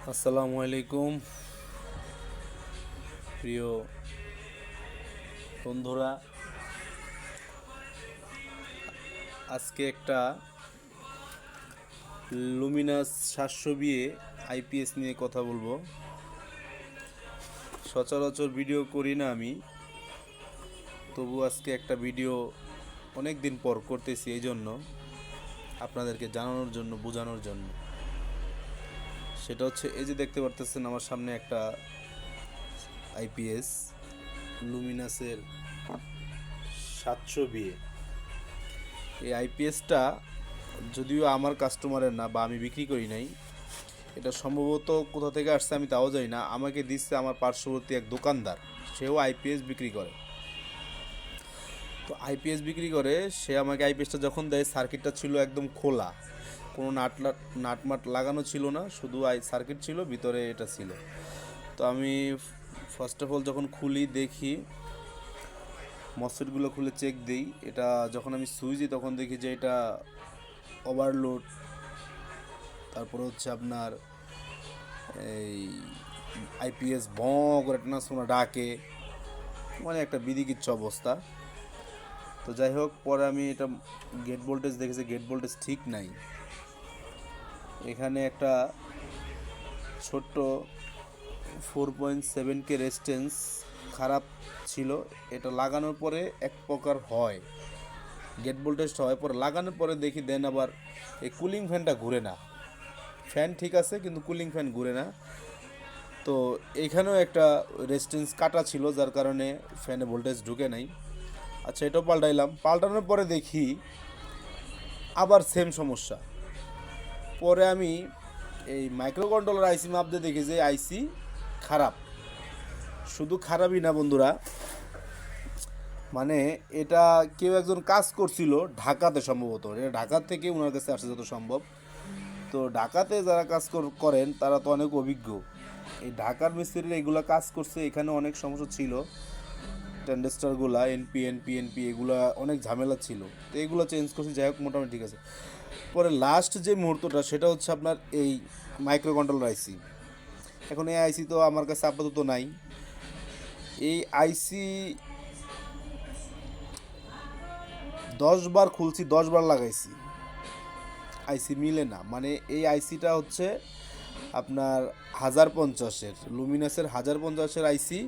আসসালামু আলাইকুম প্রিয় বন্ধুরা। আজকে একটা লুমিনাস 700 বিয়ে আইপিএস নিয়ে কথা বলবো। সচরাচর ভিডিও করি না আমি, তবু আজকে একটা ভিডিও অনেক দিন পর করতেছি, এই জন্য আপনাদেরকে জানানোর জন্য, বোঝানোর জন্য। সেটা হচ্ছে, এই যে দেখতে পারতেছেন আমার সামনে একটা আইপিএস লুমিনাসের 700 বিয়ে। এই আইপিএসটা যদিও আমার কাস্টমারের না, বা আমি বিক্রি করি নাই, এটা সম্ভবত কোথা থেকে আসছে আমি তাও জানি না। আমাকে দিচ্ছে আমার পার্শ্ববর্তী এক দোকানদার, সেও আইপিএস বিক্রি করে। তো আইপিএস বিক্রি করে সে আমাকে আইপিএসটা যখন দেয়, সার্কিটটা ছিল একদম খোলা, কোনো নাটমাট লাগানো ছিল না, শুধু সার্কিট ছিল, ভিতরে এটা ছিল। তো আমি ফার্স্ট অফ অল যখন খুলি, দেখি মসফেটগুলো খুলে চেক দিই। এটা যখন আমি সুইচ দিই তখন দেখি যে এটা ওভারলোড, তারপরে হচ্ছে আপনার এই আইপিএস করে ট্রান্সফর্মার ডাকে, মানে একটা বিদিকিচ্ছ অবস্থা। তো যাই হোক, পরে আমি এটা গেট ভোল্টেজ দেখেছি, গেট ভোল্টেজ ঠিক নাই। এখানে একটা ছোট্ট 4.7K রেজিস্ট্যান্স খারাপ ছিল। এটা লাগানোর পরে এক প্রকার হয়, গেট ভোল্টেজটা হয়, পরে লাগানোর পরে দেখি দেন আবার এই কুলিং ফ্যানটা ঘুরে না। ফ্যান ঠিক আছে কিন্তু কুলিং ফ্যান ঘুরে না। তো এইখানেও একটা রেজিস্ট্যান্স কাটা ছিল, যার কারণে ফ্যানে ভোল্টেজ ঢুকে নাই। আচ্ছা, এটাও পাল্টাইলাম। পাল্টানোর পরে দেখি আবার সেম সমস্যা। পরে আমি এই মাইক্রো কন্ট্রোলার আইসি মাপ দিয়ে দেখি যে আইসি খারাপ। শুধু খারাপই না বন্ধুরা, মানে এটা কেউ একজন কাজ করছিল ঢাকাতে, সম্ভবত এটা ঢাকার থেকে ওনার কাছে আসছে যত সম্ভব। তো ঢাকাতে যারা কাজ করেন তারা তো অনেক অভিজ্ঞ। এই ঢাকার মিস্ত্রিরা এগুলো কাজ করছে, এখানে অনেক সমস্যা ছিল, ট্যান্ডেস্টারগুলা এনপি এগুলা অনেক ঝামেলা ছিল। তো এগুলো চেঞ্জ করছি, যাই হোক মোটামুটি ঠিক আছে। পরে লাস্ট যে মুহূর্তটা সেটা হচ্ছে আপনার এই মাইক্রো কন্ট্রোলার আইসি। এখন এই আইসি তো আমার কাছে আপাতত নাই। এই আইসি 10 বার খুলছি, 10 বার লাগাইছি, আইসি মিলে না। মানে এই আইসিটা হচ্ছে আপনার 1050-এর, লুমিনাসের 1050-এর আইসি।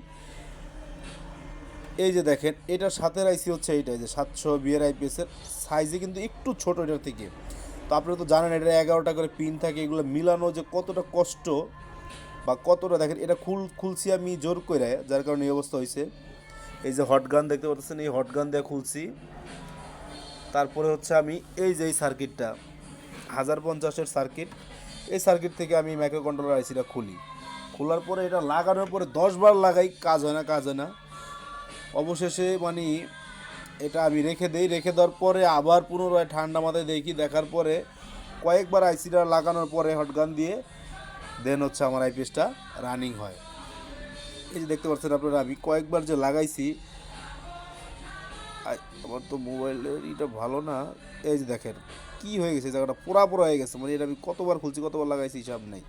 এই যে দেখেন, এটার সাথের আইসি হচ্ছে এইটাই, যে 700 বিয়ের আইপিএসের সাইজে কিন্তু একটু ছোট এটার থেকে। তো আপনারা তো জানেন এটা 11টা করে পিন থাকে, এগুলো মিলানো যে কতটা কষ্ট বা কতটা। দেখেন এটা খুলছি আমি জোর করে, যার কারণে এই অবস্থা হয়েছে। এই যে হট গান দেখতে পাচ্ছেন, এই হট গান দিয়ে খুলছি। তারপরে হচ্ছে আমি এই যে এই সার্কিটটা 1050-এর সার্কিট, এই সার্কিট থেকে আমি মাইক্রো কন্ট্রোলার আইসিটা খুলি। খোলার পরে এটা লাগানোর পরে 10 বার লাগাই, কাজ হয় না, কাজ হয় না। অবশেষে মানে এটা আমি রেখে দেই। রেখে দেওয়ার পরে আবার পুনরায় ঠান্ডা মাথায় দেখি, দেখার পরে কয়েকবার আইসিটা লাগানোর পরে হটগান দিয়ে দেন হচ্ছে আমার আইপিএসটা রানিং হয়। এই যে দেখতে পাচ্ছেন আপনারা, আমি কয়েকবার যে লাগাইছি, আমার তো মোবাইলের এটা ভালো না। এই যে দেখেন কি হয়ে গেছে, জায়গাটা পোড়া পোড়া হয়ে গেছে। মানে এটা আমি কতবার খুলছি, কতবার লাগাইছি, হিসাব নেই।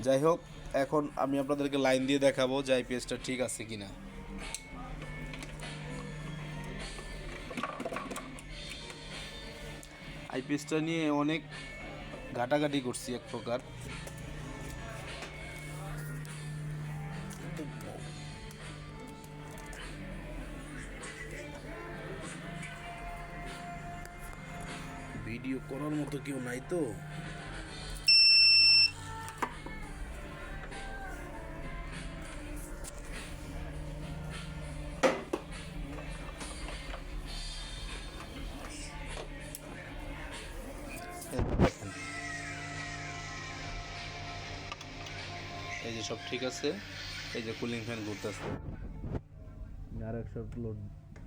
যাই হোক, এখন আমি আপনাদেরকে লাইন দিয়ে দেখাবো যে আইপিএসটা ঠিক আছে কিনা। আইপিএসটা নিয়ে অনেক ঘাটাঘাটি করছি এক প্রকার। ভিডিও করার মতো কেউ নাই তো। এই যে সব ঠিক আছে, এই যে কুলিং ফ্যান ঘুরতেছে। আর 100 লোড,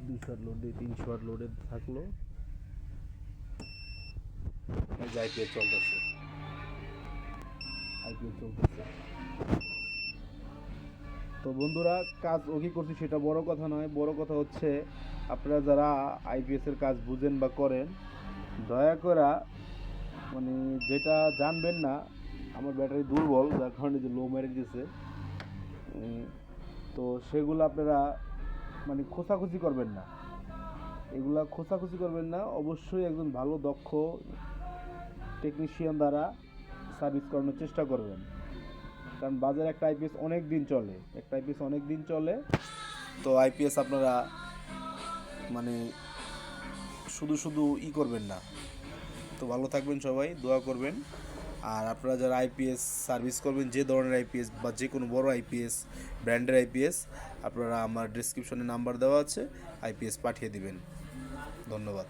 200 লোড দিয়ে 300 লোডে থাকলো, এই যে আইপিএস চলতেছে, আইপিএস চলতেছে। তো বন্ধুরা, কাজ ওকে করছি সেটা বড় কথা নয়, বড় কথা হচ্ছে আপনারা যারা আইপিএস এর কাজ বুঝেন বা করেন, দয়া করে মানে যেটা জানবেন না আমার ব্যাটারি দুর্বল, যার কারণে যে লো মেরে দিয়েছে। তো সেগুলো আপনারা মানে খোঁচাখুচি করবেন না, এগুলা খোঁচাখুচি করবেন না, অবশ্যই একজন ভালো দক্ষ টেকনিশিয়ান দ্বারা সার্ভিস করানোর চেষ্টা করবেন। কারণ বাজারে একটা আইপিএস অনেক দিন চলে, তো আইপিএস আপনারা মানে শুধু শুধু করবেন না। তো ভালো থাকবেন সবাই, দোয়া করবেন। আর আপনারা যারা আইপিএস সার্ভিস করবেন, যে ধরনের আইপিএস বা যে কোনো বড় আইপিএস ব্র্যান্ডের আইপিএস, আপনারা আমার ডেসক্রিপশনে নাম্বার দেওয়া আছে, আইপিএস পাঠিয়ে দিবেন। ধন্যবাদ।